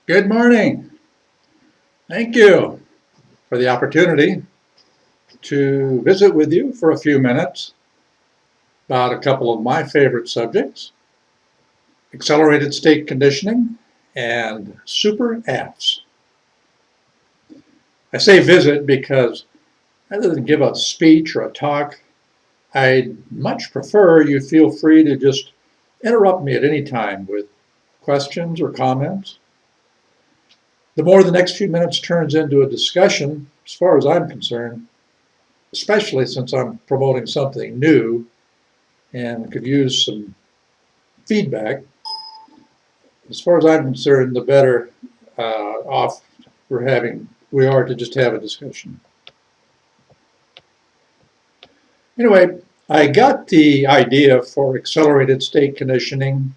Good morning. Thank you for the opportunity to visit with you for a few minutes about a couple of my favorite subjects, accelerated state conditioning and super apps. I say visit because rather than give a speech or a talk, I'd much prefer you feel free to just interrupt me at any time with questions or comments. The more the next few minutes turns into a discussion, as far as I'm concerned, especially since I'm promoting something new and could use some feedback, as far as I'm concerned, the better off we are to just have a discussion. Anyway, I got the idea for accelerated state conditioning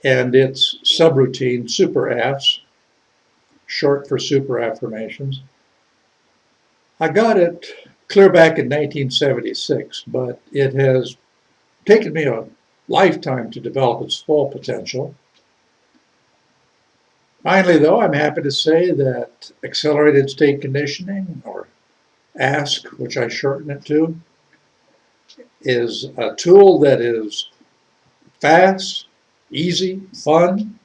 and its subroutine, super apps, short for super affirmations. I got it clear back in 1976, but it has taken me a lifetime to develop its full potential. Finally, though, I'm happy to say that accelerated state conditioning, or ASK, which I shorten it to, is a tool that is fast, easy, fun,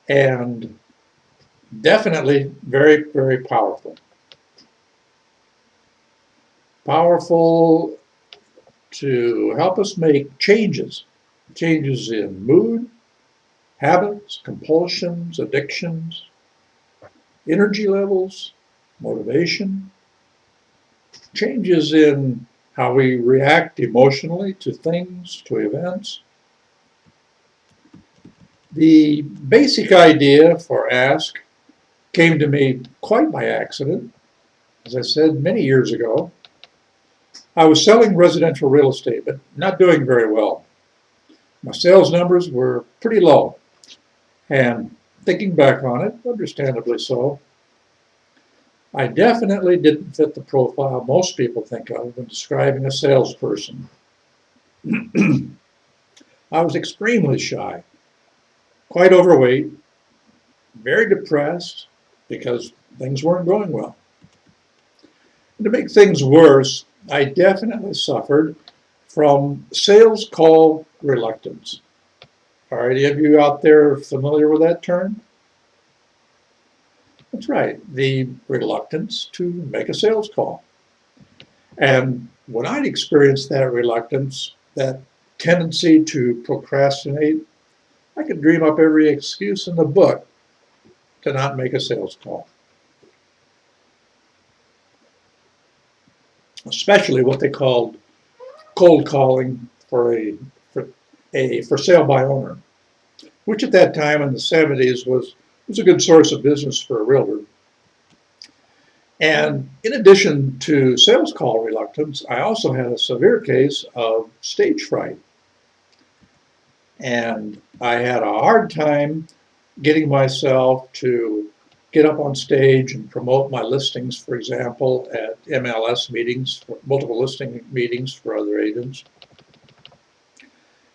and definitely very, very powerful. Powerful to help us make changes in mood, habits, compulsions, addictions, energy levels, motivation, changes in how we react emotionally to things, to events. The basic idea for ASK came to me quite by accident. As I said many years ago, I was selling residential real estate, but not doing very well. My sales numbers were pretty low, and thinking back on it, understandably so, I definitely didn't fit the profile most people think of when describing a salesperson. I was extremely shy, quite overweight, very depressed because things weren't going well. And to make things worse, I definitely suffered from sales call reluctance. Are any of you out there familiar with that term? That's right, the reluctance to make a sales call. And when I'd experienced that reluctance, that tendency to procrastinate, I could dream up every excuse in the book to not make a sales call. Especially what they called cold calling for sale by owner, which at that time in the 70s was a good source of business for a realtor. And in addition to sales call reluctance, I also had a severe case of stage fright. And I had a hard time getting myself to get up on stage and promote my listings, for example, at MLS meetings, multiple listing meetings for other agents.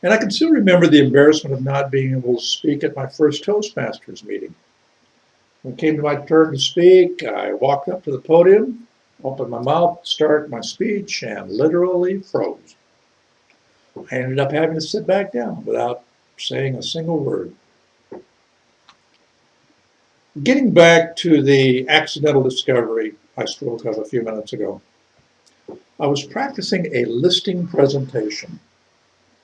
And I can still remember the embarrassment of not being able to speak at my first Toastmasters meeting. When it came to my turn to speak, I walked up to the podium, opened my mouth, started my speech, and literally froze. I ended up having to sit back down without saying a single word. Getting back to the accidental discovery I spoke of a few minutes ago, I was practicing a listing presentation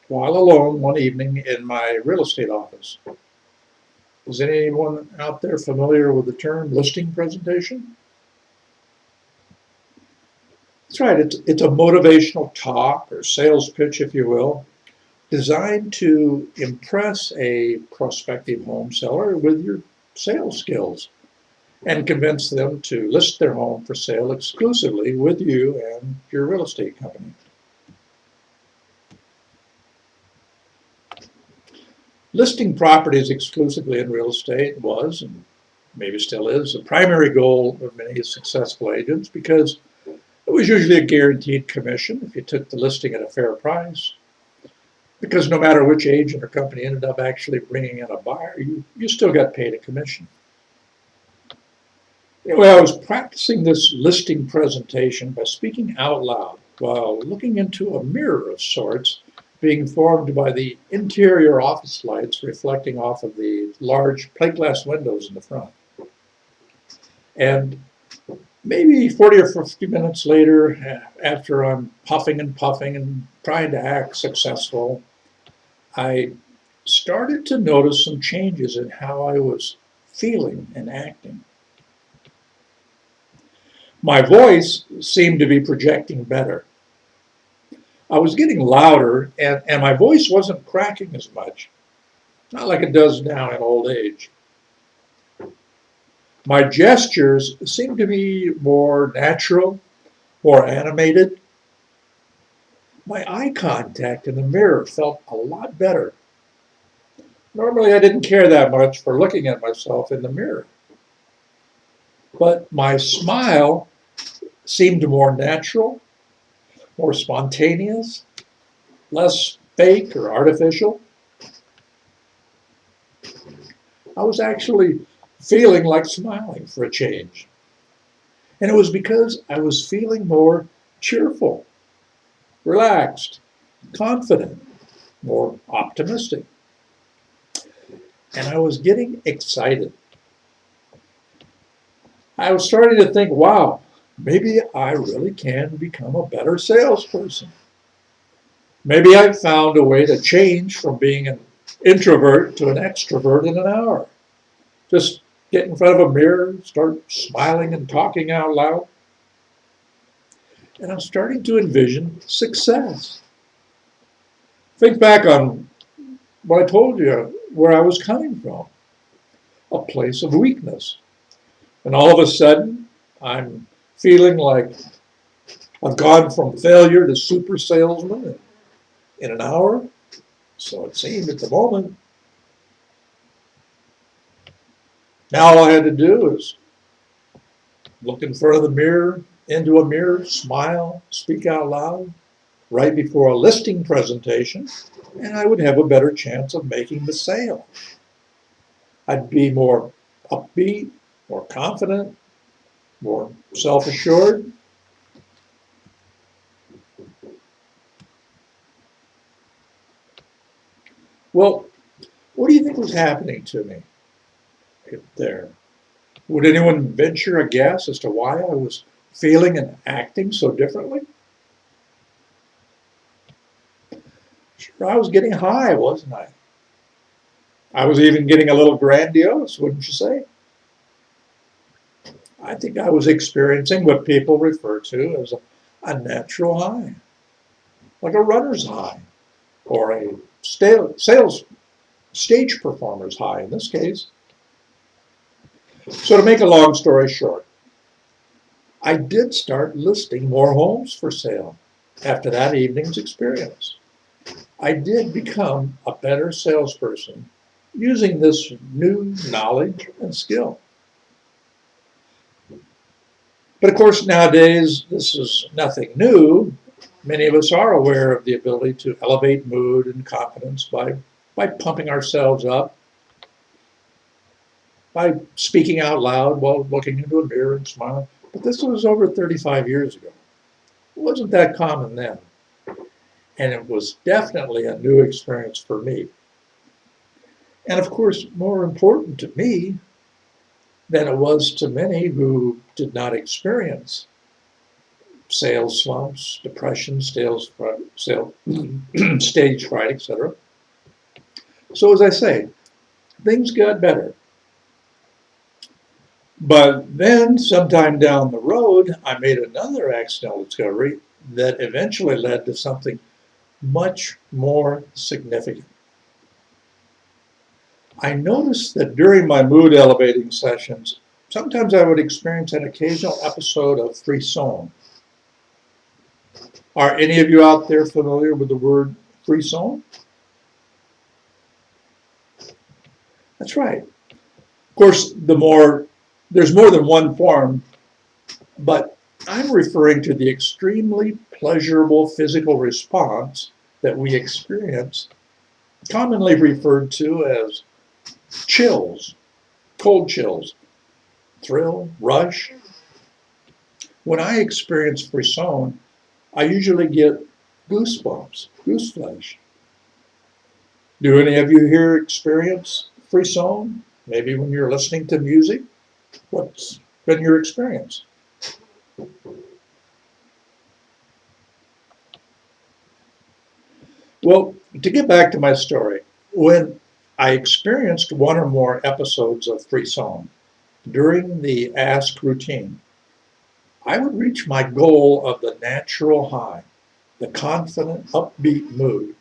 while alone one evening in my real estate office. Is anyone out there familiar with the term listing presentation? That's right, it's a motivational talk or sales pitch, if you will, designed to impress a prospective home seller with your sales skills and convince them to list their home for sale exclusively with you and your real estate company. Listing properties exclusively in real estate was, and maybe still is, the primary goal of many successful agents because it was usually a guaranteed commission if you took the listing at a fair price. because no matter which agent or company ended up actually bringing in a buyer, you still got paid a commission. Anyway, I was practicing this listing presentation by speaking out loud while looking into a mirror of sorts being formed by the interior office lights reflecting off of the large plate glass windows in the front. And maybe 40 or 50 minutes later, after I'm puffing and trying to act successful, I started to notice some changes in how I was feeling and acting. My voice seemed to be projecting better. I was getting louder, and my voice wasn't cracking as much, not like it does now in old age. My gestures seemed to be more natural, more animated. My eye contact in the mirror felt a lot better. Normally, I didn't care that much for looking at myself in the mirror. But my smile seemed more natural, more spontaneous, less fake or artificial. I was actually feeling like smiling for a change. And it was because I was feeling more cheerful, relaxed, confident, more optimistic. And I was getting excited. I was starting to think, wow, maybe I really can become a better salesperson. Maybe I found a way to change from being an introvert to an extrovert in an hour. Just get in front of a mirror, start smiling and talking out loud. And I'm starting to envision success. Think back on what I told you, where I was coming from, a place of weakness. And all of a sudden, I'm feeling like I've gone from failure to super salesman in an hour. So it seemed at the moment. Now all I had to do is look in front of the mirror, into a mirror, smile, speak out loud, right before a listing presentation, and I would have a better chance of making the sale. I'd be more upbeat, more confident, more self-assured. Well, what do you think was happening to me there? Would anyone venture a guess as to why I was feeling and acting so differently? Sure, I was getting high, wasn't I? I was even getting a little grandiose, wouldn't you say? I think I was experiencing what people refer to as a natural high, like a runner's high, or a sales stage performer's high in this case. So to make a long story short, I did start listing more homes for sale after that evening's experience. I did become a better salesperson using this new knowledge and skill. But of course, nowadays, this is nothing new. Many of us are aware of the ability to elevate mood and confidence by pumping ourselves up, by speaking out loud while looking into a mirror and smiling. But this was over 35 years ago. It wasn't that common then. And it was definitely a new experience for me. And of course, more important to me than it was to many who did not experience sales slumps, depression, stage fright, etc. So as I say, things got better. But then sometime down the road, I made another accidental discovery that eventually led to something much more significant. I noticed that during my mood elevating sessions, sometimes I would experience an occasional episode of frisson. Are any of you out there familiar with the word frisson? That's right. Of course, there's more than one form, but I'm referring to the extremely pleasurable physical response that we experience, commonly referred to as chills, cold chills, thrill, rush. When I experience frisson, I usually get goosebumps, gooseflesh. Do any of you here experience frisson? Maybe when you're listening to music? What's been your experience? Well, to get back to my story, when I experienced one or more episodes of frisson during the ask routine, I would reach my goal of the natural high, the confident, upbeat mood,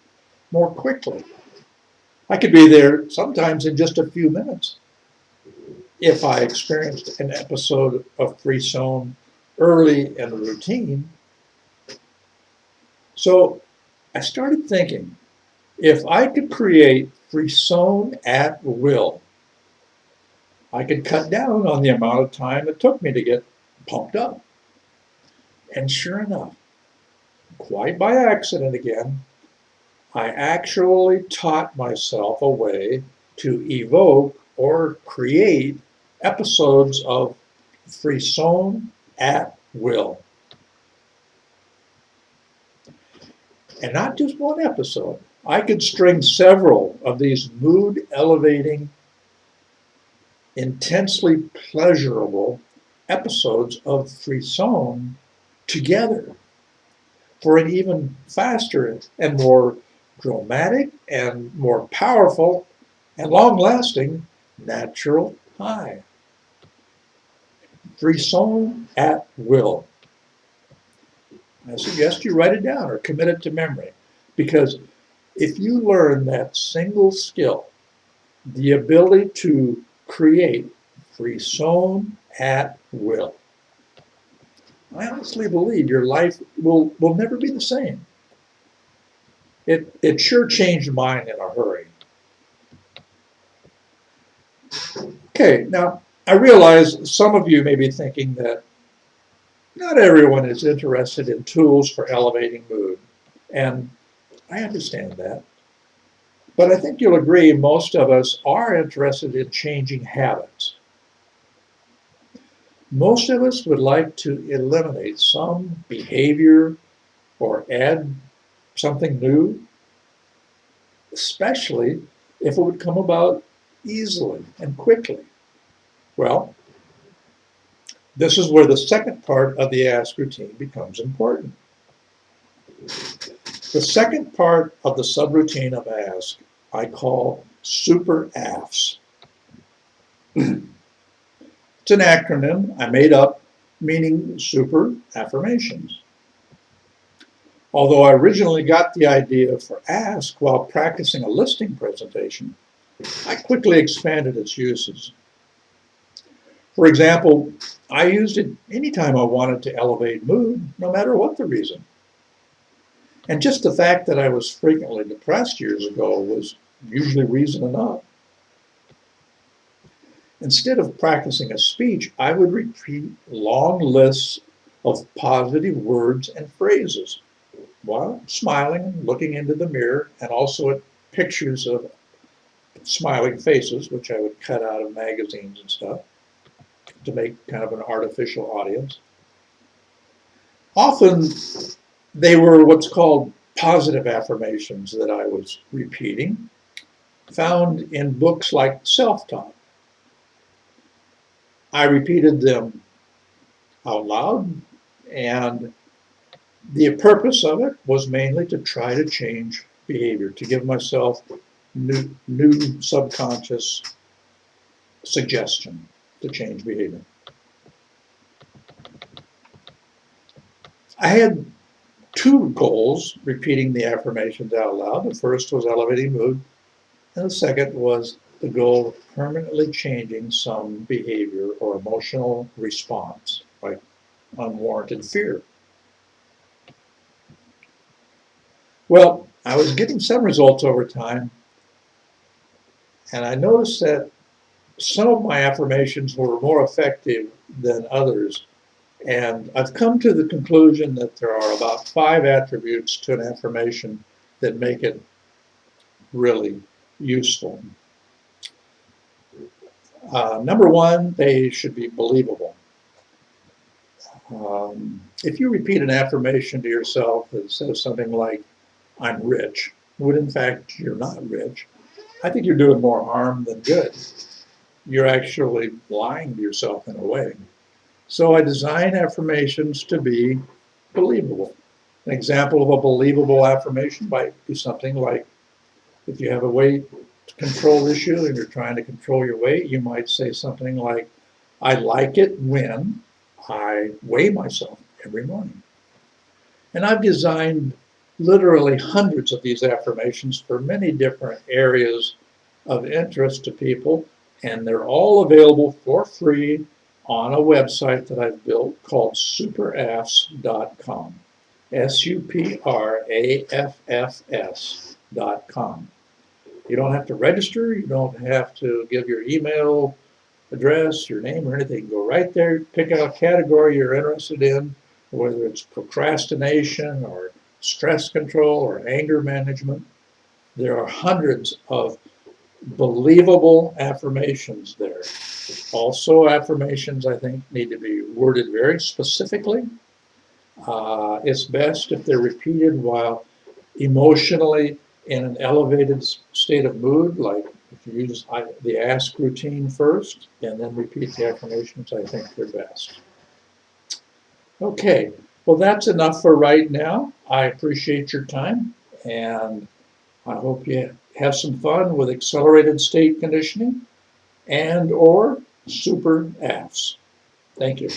more quickly. I could be there sometimes in just a few minutes if I experienced an episode of frisson early in the routine. So I started thinking, if I could create frisson at will, I could cut down on the amount of time it took me to get pumped up. And sure enough, quite by accident again, I actually taught myself a way to evoke or create episodes of frisson at will. And not just one episode. I could string several of these mood elevating, intensely pleasurable episodes of frisson together for an even faster and more dramatic and more powerful and long-lasting natural high. Frisson at will. I suggest you write it down or commit it to memory, because if you learn that single skill, the ability to create frisson at will, I honestly believe your life will never be the same. It sure changed mine in a hurry. Okay, now I realize some of you may be thinking that not everyone is interested in tools for elevating mood, and I understand that. But I think you'll agree most of us are interested in changing habits. Most of us would like to eliminate some behavior or add something new, especially if it would come about easily and quickly. Well, this is where the second part of the ask routine becomes important. The second part of the subroutine of ask I call super AFs. It's an acronym I made up meaning super affirmations. Although I originally got the idea for ask while practicing a listing presentation, I quickly expanded its uses. For example, I used it anytime I wanted to elevate mood, no matter what the reason. And just the fact that I was frequently depressed years ago was usually reason enough. Instead of practicing a speech, I would repeat long lists of positive words and phrases while smiling and looking into the mirror, and also at pictures of smiling faces, which I would cut out of magazines and stuff to make kind of an artificial audience. Often they were what's called positive affirmations that I was repeating, found in books like Self-Taught. I repeated them out loud, and the purpose of it was mainly to try to change behavior, to give myself new subconscious suggestion to change behavior. I had two goals repeating the affirmations out loud. The first was elevating mood, and the second was the goal of permanently changing some behavior or emotional response, like unwarranted fear. Well, I was getting some results over time, and I noticed that some of my affirmations were more effective than others. And I've come to the conclusion that there are about 5 attributes to an affirmation that make it really useful. Number one, they should be believable. If you repeat an affirmation to yourself that says something like, I'm rich, when in fact you're not rich, I think you're doing more harm than good. You're actually lying to yourself in a way. So I design affirmations to be believable. An example of a believable affirmation might be something like, if you have a weight control issue and you're trying to control your weight, you might say something like, I like it when I weigh myself every morning. And I've designed literally hundreds of these affirmations for many different areas of interest to people, and they're all available for free on a website that I've built called superaffs.com. superaffs.com. You don't have to register, you don't have to give your email address, your name, or anything. Go right there, pick out a category you're interested in, whether it's procrastination or stress control or anger management. There are hundreds of believable affirmations there. Also, affirmations, I think, need to be worded very specifically. It's best if they're repeated while emotionally in an elevated state of mood, like if you use the ask routine first and then repeat the affirmations, I think they're best. Okay, well, that's enough for right now. I appreciate your time, and I hope you have some fun with accelerated state conditioning and or super AFs. Thank you.